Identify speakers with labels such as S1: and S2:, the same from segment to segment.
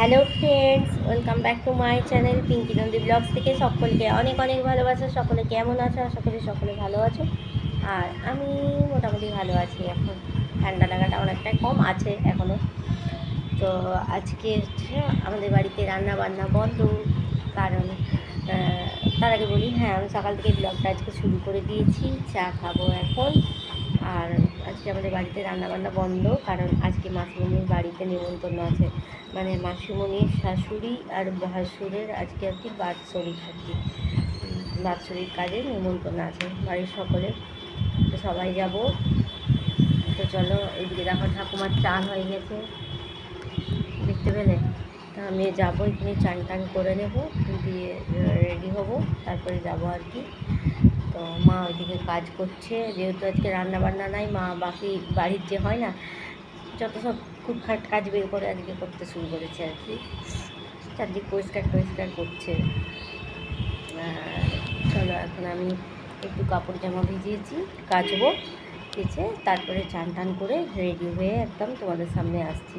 S1: Hello friends, welcome back to my channel Pinky Nandi blogs থেকে সকলকে অনেক অনেক ভালোবাসা। সকলে কেমন আছো? আশা করি সকলে ভালো আছো। আর আমি মোটামুটি ভালো আছি। এখন ঠান্ডা লাগাটা অনেকটাই কম আছে এখনও। তো আজকে আমাদের বাড়িতে রান্না বান্না বন্ধ, কারণ তার আগে বলি, হ্যাঁ আমি সকাল থেকে ব্লগটা আজকে শুরু করে দিয়েছি। চা খাবো এখন। আর আজকে আমাদের বাড়িতে রান্নাবান্না বন্ধ, কারণ আজকে মাসিমণির বাড়িতে নিমন্ত্রণ আছে। মানে মাসিমণির শাশুড়ি আর ভাসুরের আজকে আর কি বাৎসরিক বাৎসরিক কাজে নিমন্ত্রণ আছে বাড়ির সকলে। তো সবাই যাব। তো চলো, এইদিকে দেখো ঠাকুমার চান হয়ে গেছে, দেখতে পেলে। তা আমি যাবো, এখানে চান টান করে নেবো, দিয়ে রেডি হব, তারপরে যাব আর কি। তো মা ওইদিকে কাজ করছে, যেহেতু আজকে রান্না বান্না নাই। মা বাকি বাড়ির যে হয় না, যত সব খুটখাট কাজ বের করে আজকে করতে শুরু করেছে আর কি। চারদিক পরিষ্কার করছে। চলো, এখন আমি একটু কাপড় জামা ভিজিয়েছি, কাচবো, কেচে তারপরে চান টান করে রেডি হয়ে একদম তোমাদের সামনে আসছি।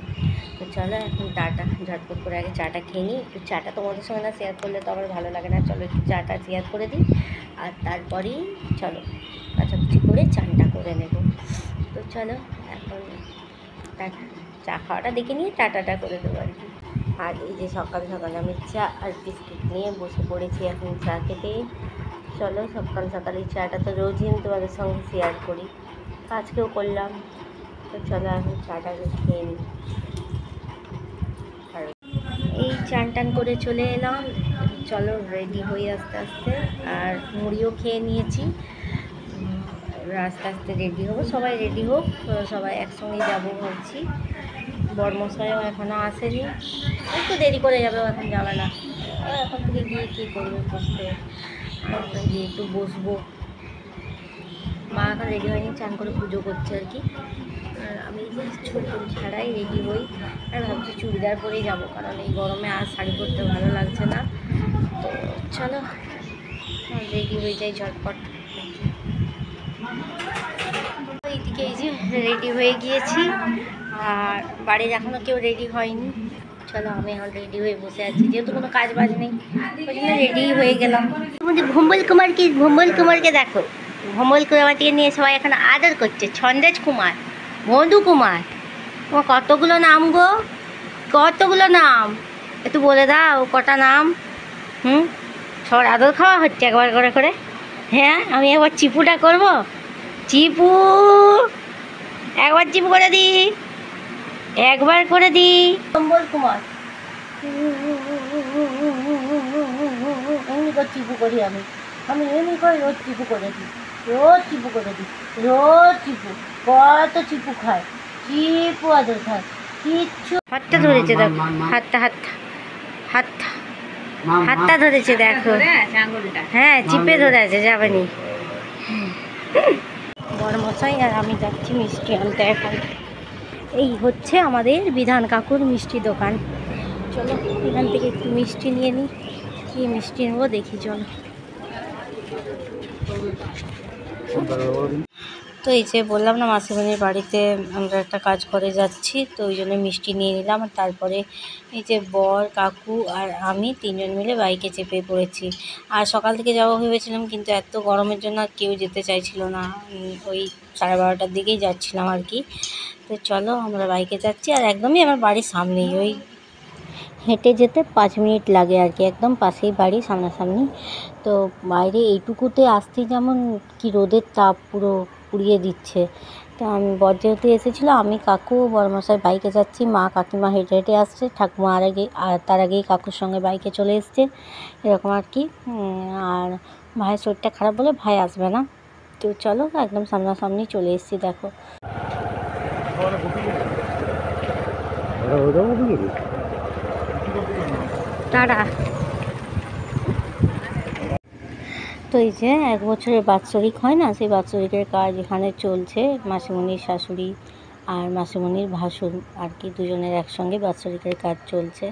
S1: তো চলো এখন চাটা ঝটপট করে আগে চাটা খেয়ে নিই। একটু চাটা তোমাদের সঙ্গে না শেয়ার করলে তো আমার ভালো লাগে না। চলো একটু চাটা শেয়ার করে দিই, আর তারপরেই চলো কাছাকাছি করে চানটা করে নেব। তো চলো এখন চা খাওয়াটা দেখে নিয়ে টাটাটা করে দেবো আর কি। আর এই যে সকাল সকাল আমি চা আর বিস্কুট নিয়ে বসে পড়েছি এখন চা খেতে। চলো সকাল সকাল এই চাটা তো রোজই আমি তোমাদের সঙ্গে শেয়ার করি, আজকেও করলাম। তো চলো এখন চাটা খেয়ে নিই। আর এই চান টান করে চলে এলাম। চলো রেডি হই আস্তে আস্তে। আর মুড়িও খেয়ে নিয়েছি। আস্তে আস্তে রেডি হবো, সবাই রেডি হোক, সবাই একসঙ্গে যাবো ভাবছি। বরমশাইও এখনও আসেনি, একটু দেরি করে যাবে, এখন যাবে না। এখন থেকে গিয়ে কী করবে, বসতে গিয়ে একটু বসবো। মা এখন রেডি হয়নি, চান করে পুজো করছে আর কি। আর আমি যে ছোট ছাড়াই রেডি হই, আর ভাবছি চুড়িদার পরেই যাবো, কারণ এই গরমে আর শাড়ি পরতে ভালো লাগছে না। তো চলো রেডি হয়ে যাই ঝটপট। এইদিকে এই যে রেডি হয়ে গিয়েছি, আর বাড়ির এখনও কেউ রেডি হয়নি। চলো আমি এখন রেডি হয়ে বসে আছি, যেহেতু কোনো কাজ বাজ নেই, ওই জন্য রেডি হয়ে গেলাম। আমাদের ভম্বল কুমারকে দেখো, ভম্বল কুমারকে নিয়ে সবাই এখন আদর করছে। ছন্দেজ কুমার, মধু কুমার, তোমার কতগুলো নাম গো, কতগুলো নাম একটু বলে দাও, কটা নাম? সবার আদর খাওয়া হচ্ছে একবার করে করে। হ্যাঁ, আমি একবার চিপুটা করব। চিপু, একবার চিপু করে দি, একবার করে দি। ভম্বল কুমার এমনি করে চিপু করি, আমি এমনি করে রোজ চিপু করে দিই, রোজ চিপু করে দিই, রোজ চিপু। কত চিপু খায়, চিপু আদর খায় কিচ্ছু। হাতটা ধরেছে দেখো, হাতটা ধরেছে দেখো। হ্যাঁ, চিপে ধরে আছে, যাবেনি। বড়মশাই আর আমি যাচ্ছি মিষ্টি আনতে। এখন এই হচ্ছে আমাদের বিধান কাকুর মিষ্টি দোকান। চলো এখান থেকে একটু মিষ্টি নিয়ে নিই। কী মিষ্টি নেবো দেখি, চলো। তো এই যে বললাম না, মাসিমণির বাড়িতে আমরা একটা কাজ করে যাচ্ছি, তো ওই জন্য মিষ্টি নিয়ে নিলাম। আর তারপরে এই যে বর কাকু আর আমি তিনজন মিলে বাইকে চেপে পড়েছি। আর সকাল থেকে যাবো ভেবেছিলাম, কিন্তু এত গরমের জন্য আর কেউ যেতে চাইছিল না। ওই 12:30টার দিকেই যাচ্ছিলাম আর কি। তো চলো আমরা বাইকে যাচ্ছি, আর একদমই আমার বাড়ির সামনেই, ওই হেঁটে যেতে 5 মিনিট লাগে আর কি, একদম পাশেই বাড়ি, সামনাসামনি। তো বাইরে এইটুকুতে আসতেই যেমন কি রোদের তাপ পুরো পুড়িয়ে দিচ্ছে। তো আমি বর যেহেতু এসেছিলো, আমি কাকু বড়মশাই বাইকে যাচ্ছি, মা কাকিমা হেঁটে হেঁটে আসছে, ঠাকুমা আর তার আগেই কাকুর সঙ্গে বাইকে চলে এসছে, এরকম আর কি। আর ভাইয়ের শরীরটা খারাপ বলে ভাই আসবে না। তো চলো একদম সামনাসামনি চলে এসেছি, দেখো। টাটা। তো এই যে 1 বছরের বাৎসরিক হয় না, সেই বাৎসরিকের কাজ এখানে চলছে। মাসিমণির শাশুড়ি আর মাসিমণির ভাসুর আর কি, দুজনের একসঙ্গে বাৎসরিকের কাজ চলছে।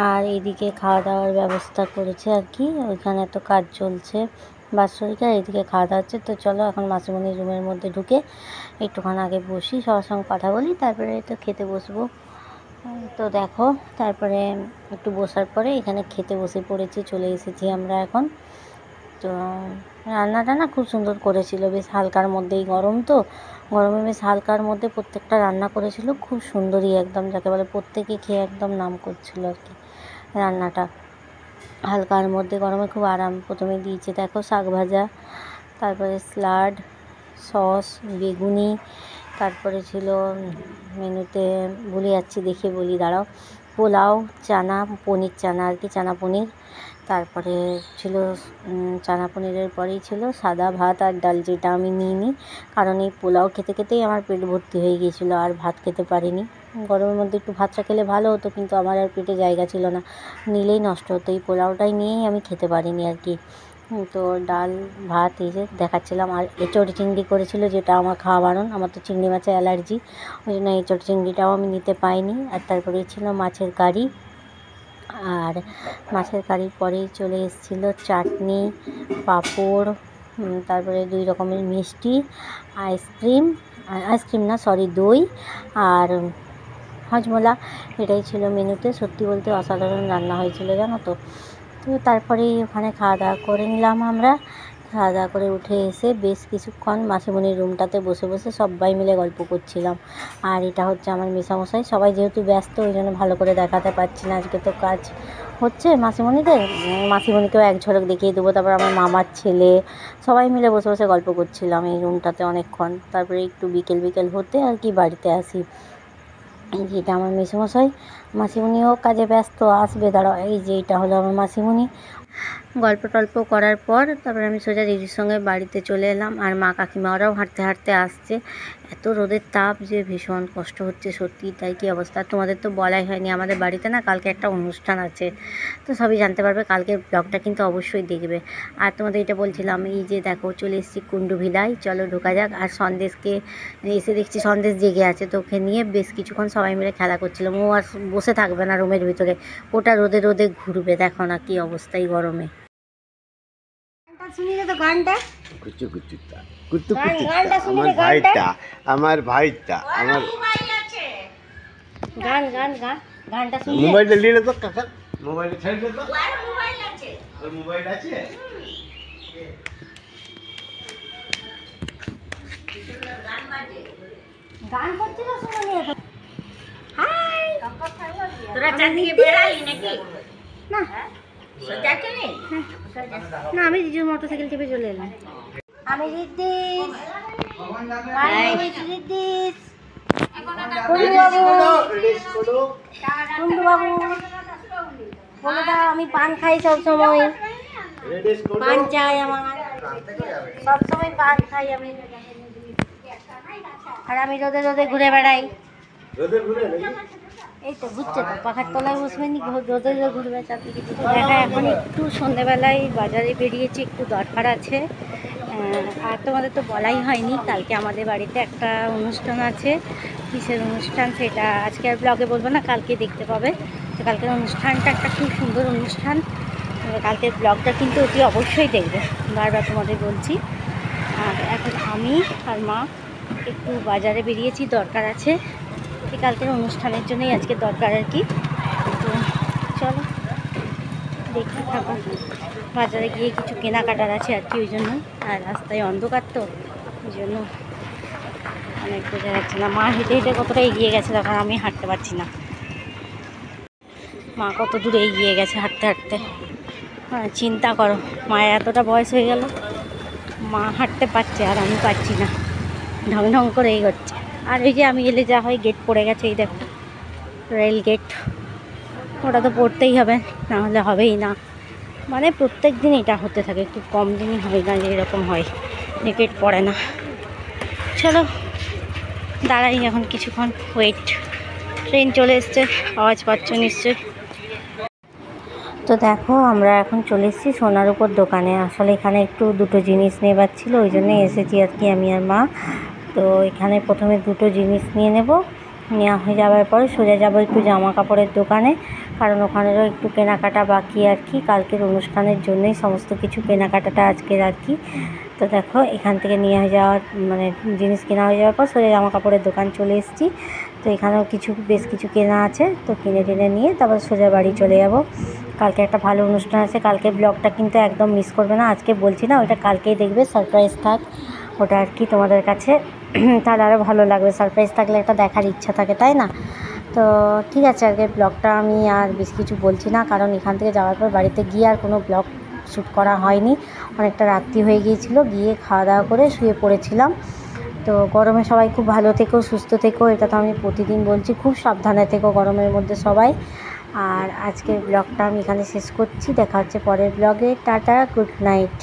S1: আর এইদিকে খাওয়া দাওয়ার ব্যবস্থা করেছে আর কি, ওইখানে তো কাজ চলছে। বাৎসরিকা, এইদিকে খাওয়া দাওয়া হচ্ছে। তো চলো এখন মাসিমণির রুমের মধ্যে ঢুকে একটুখানি আগে বসি, সবার সঙ্গে কথা বলি, তারপরে তো খেতে বসবো। তো দেখো তারপরে একটু বসার পরে এখানে খেতে বসে পড়েছি, চলে এসেছি আমরা এখন। তো রান্নাটা না খুব সুন্দর করেছিল, বেশ হালকার মধ্যেই, গরম তো গরমে বেশ হালকার মধ্যে প্রত্যেকটা রান্না করেছিল, খুব সুন্দরই একদম, যাকে বলে প্রত্যেকে খেয়ে একদম নাম করছিল আর কি। রান্নাটা হালকার মধ্যে গরমে খুব আরাম। প্রথমে দিয়েছে দেখো শাক ভাজা, তারপরে স্যালাড, সস, বেগুনি, তারপরে ছিল মেনুতে ভুলে যাচ্ছি, দেখে বলি দাঁড়াও, পোলাও, চানা পনির, চানা আর কি, চানা পনির। তারপরে ছিল চানা পনিরের পরেই ছিল সাদা ভাত আর ডাল, যেটা আমি নিইনি, কারণ এই পোলাও খেতে খেতেই আমার পেট ভর্তি হয়ে গিয়েছিলো, আর ভাত খেতে পারিনি। গরমের মধ্যে একটু ভাতটা খেলে ভালো হতো, কিন্তু আমার আর পেটে জায়গা ছিল না, নিলেই নষ্ট হতো। এই পোলাওটাই নিয়েই আমি খেতে পারিনি আর কি। তো ডাল ভাত এই যে দেখাচ্ছিলাম, আর এঁচড় চিংড়ি করেছিল, যেটা আমার খাওয়া বারণ, আমার তো চিংড়ি মাছে অ্যালার্জি, ওই জন্য এঁচড় চিংড়িটাও আমি নিতে পাইনি। আর তারপরে ছিল মাছের কারি, আর মাছের কারির পরেই চলে এসেছিলো চাটনি, পাঁপড়, তারপরে 2 রকমের মিষ্টি, আইসক্রিম না সরি দই, আর হজমোলা। এটাই ছিল মেনুতে। সত্যি বলতে অসাধারণ রান্না হয়েছিল জানো তো। তো তারপরেই ওখানে খাওয়া দাওয়া করে নিলাম আমরা। খাওয়া দাওয়া করে উঠে এসে বেশ কিছুক্ষণ মাসিমণির রুমটাতে বসে বসে সবাই মিলে গল্প করছিলাম। আর এটা হচ্ছে আমার মেসোমশাই, সবাই যেহেতু ব্যস্ত ওই জন্য ভালো করে দেখাতে পারছি না, আজকে তো কাজ হচ্ছে মাসিমণিদের, মাসিমণিকেও এক ঝলক দেখিয়ে দেবো। তারপর আমার মামার ছেলে, সবাই মিলে বসে বসে গল্প করছিলাম এই রুমটাতে অনেকক্ষণ। তারপরে একটু বিকেল হতে আর কি বাড়িতে আসি। যেটা আমার মেসোমশাই, মাসিমণিও কাজে ব্যস্ত, আসবে দাঁড়াও, এই যে এটা হলো আমার মাসিমণি। গল্প টল্প করার পর তারপরে আমি সোজা দিদির সঙ্গে বাড়িতে চলে এলাম। আর মা কাকিমা ওরাও হাঁটতে হাঁটতে আসছে। এত রোদের তাপ যে ভীষণ কষ্ট হচ্ছে সত্যি, তাই কি অবস্থা। তোমাদের তো বলাই হয়নি, আমাদের বাড়িতে না কালকে একটা অনুষ্ঠান আছে, তো সবই জানতে পারবে, কালকের ব্লগটা কিন্তু অবশ্যই দেখবে। আর তোমাদের এটা বলছিলাম, এই যে দেখো চলে এসেছি কুণ্ডু ভিলায়, চলো ঢোকা যাক। আর সন্দেশকে এসে দেখছি সন্দেশ জেগে আছে, তো ওকে নিয়ে বেশ কিছুক্ষণ সবাই মিলে খেলা করছিলাম। ও আর বসে থাকবে না রুমের ভিতরে, ওটা রোদে রোদে ঘুরবে, দেখো না কি অবস্থায় গরমে। শুনিলে তো গানটা,
S2: কুচু কুচুটা কুতু কুচুটা, আমার ভাইটা, আমার ভাইটা, আমার
S1: গান গান গান গানটা শুনি।
S2: মোবাইলটা নিলে তো কাকা, মোবাইলটা ছেড়ে দে তো। আর মোবাইল আছে, আর মোবাইল আছে।
S1: গান করছিল শুনি এখন। হাই তোরা চাঁদিকে বেড়ালি নাকি? না সোজা চলে না, আমি জিজুর মোটরসাইকেল চেপে চলে এলাম। আমি রিদ্দিস, রিদ্দিস, কুন্ডু বাবু বলে দাও, আমি পান খাই সব সময়, পান চাই আমার, সব সময় পান খাই আমি। আর আমি রোদে রোদে ঘুরে বেড়াই, এই তো ঘুরছে তো, পাখার তলায় বসবে নি, রোদে রোদে ঘুরবে চারদিকে। দেখা এখন একটু সন্ধ্যেবেলায় বাজারে বেরিয়েছি, একটু দরকার আছে। আর তোমাদের তো বলাই হয়নি, কালকে আমাদের বাড়িতে একটা অনুষ্ঠান আছে। কিসের অনুষ্ঠান সেটা আজকে আর ব্লগে বলবো না, কালকে দেখতে পাবে। তো কালকের অনুষ্ঠানটা একটা খুব সুন্দর অনুষ্ঠান, কালকের ব্লগটা কিন্তু অতি অবশ্যই দেখবে, বারবার তোমাদের বলছি। আর এখন আমি আর মা একটু বাজারে বেরিয়েছি, দরকার আছে, কালকের অনুষ্ঠানের জন্যই আজকে দরকার আর কি। তো চলো দেখতে থাকো, বাজারে গিয়ে কিছু কেনাকাটার আছে আর কি, ওই জন্য। আর রাস্তায় অন্ধকার তো ওই জন্য অনেক বোঝা যাচ্ছে না। মা হেঁটে হেঁটে কতটা এগিয়ে গেছে, তখন আমি হাঁটতে পারছি না। মা কত দূরে এগিয়ে গেছে হাঁটতে হাঁটতে, হ্যাঁ চিন্তা করো, মায়ের এতটা বয়স হয়ে গেল, মা হাঁটতে পারছে আর আমি পারছি না, ঢং ঢং করে এগোচ্ছে। আর ওই যে আমি এলে যা হয়, গেট পড়ে গেছে, এই দেখো রেল গেট, ওটা তো পড়তেই হবে, না হলে হবেই না। মানে প্রত্যেক দিন এটা হতে থাকে, খুব কম দিনই হয় না যে এরকম হয় যে গেট পড়ে না। চলো দাঁড়াই এখন কিছুক্ষণ, ওয়েট। ট্রেন চলে এসছে, আওয়াজ পাচ্ছ নিশ্চয়ই। তো দেখো আমরা এখন চলে এসেছি সোনার উপর দোকানে। আসলে এখানে একটু দুটো জিনিস নেবার ছিল, ওই জন্যই এসেছি আর কি আমি আর মা। তো এখানে প্রথমে দুটো জিনিস নিয়ে নেব, নেওয়া হয়ে যাওয়ার পরে সোজা যাবো একটু জামা কাপড়ের দোকানে, কারণ ওখানেরও একটু কেনাকাটা বাকি আর কি, কালকের অনুষ্ঠানের জন্যই সমস্ত কিছু কেনাকাটাটা আজকের আর কি। তো দেখো এখান থেকে নিয়ে হয়ে যাওয়ার মানে জিনিস কেনা হয়ে যাওয়ার পর সোজা জামা কাপড়ের দোকান চলে এসেছি। তো এখানেও বেশ কিছু কেনা আছে, তো কিনে টেনে নিয়ে তারপর সোজা বাড়ি চলে যাব। কালকে একটা ভালো অনুষ্ঠান আছে, কালকে ব্লগটা কিন্তু একদম মিস করবে না, আজকে বলছি না, ওটা কালকেই দেখবে, সারপ্রাইজ থাক ওটা আর কি তোমাদের কাছে, তাহলে আরও ভালো লাগবে। সারপ্রাইজ থাকলে একটা দেখার ইচ্ছা থাকে, তাই না? তো ঠিক আছে, আগে ব্লগটা আমি আর বেশ কিছু বলছি না, কারণ এখান থেকে যাওয়ার পর বাড়িতে গিয়ে আর কোনো ব্লগ শ্যুট করা হয়নি, অনেকটা রাত্রি হয়ে গিয়েছিল, গিয়ে খাওয়া দাওয়া করে শুয়ে পড়েছিলাম। তো গরমে সবাই খুব ভালো থেকো, সুস্থ থেকো, এটা তো আমি প্রতিদিন বলছি, খুব সাবধানে থেকো গরমের মধ্যে সবাই। আর আজকের ব্লগটা আমি এখানে শেষ করছি, দেখা হচ্ছে পরের ব্লগে। Tata, good night.